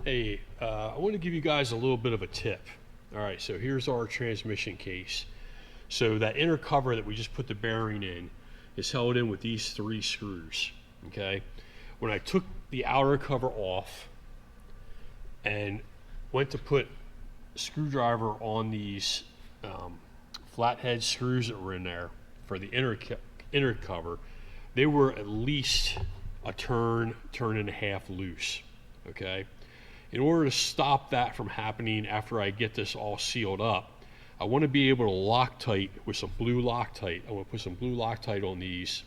Hey, I want to give you guys a little bit of a tip. All right, so here's our transmission case. So that inner cover that we just put the bearing in is held in with these 3 screws, okay? When I took the outer cover off and went to put a screwdriver on these flathead screws that were in there for the inner cover, they were at least a turn and a half loose, okay? In order to stop that from happening after I get this all sealed up, I want to be able to Loctite with some blue Loctite. I want to put some blue Loctite on these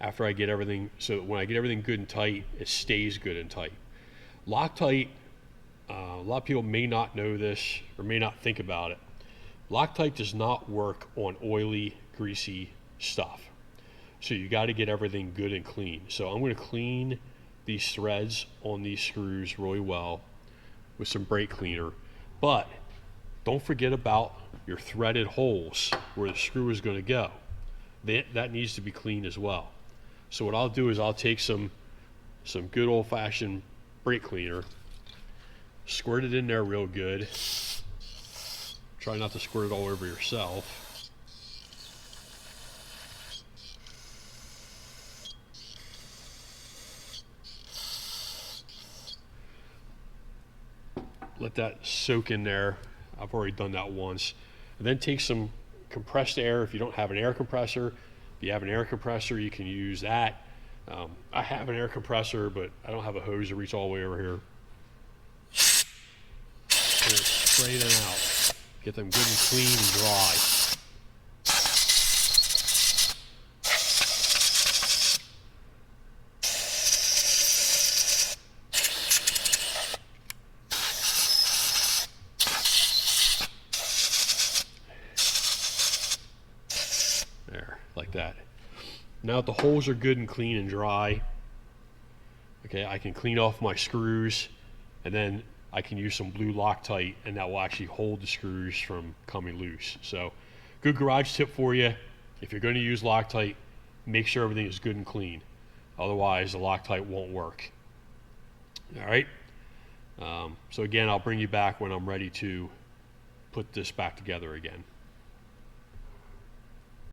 after I get everything, so that when I get everything good and tight, it stays good and tight. Loctite, a lot of people may not know this or may not think about it. Loctite does not work on oily, greasy stuff. So you got to get everything good and clean. So I'm going to clean these threads on these screws really well with some brake cleaner, but don't forget about your threaded holes where the screw is going to go. That needs to be cleaned as well. So what I'll do is I'll take some good old-fashioned brake cleaner, squirt it in there real good. Try not to squirt it all over yourself. Let that soak in there. I've already done that once. And then take some compressed air. If you don't have an air compressor, if you have an air compressor, you can use that. I have an air compressor, but I don't have a hose to reach all the way over here. And spray them out. Get them good and clean and dry. There, like that. Now that the holes are good and clean and dry, okay, I can clean off my screws, and then I can use some blue Loctite, and that will actually hold the screws from coming loose. So, good garage tip for you. If you're going to use Loctite, make sure everything is good and clean. Otherwise, the Loctite won't work. All right. So again, I'll bring you back when I'm ready to put this back together again.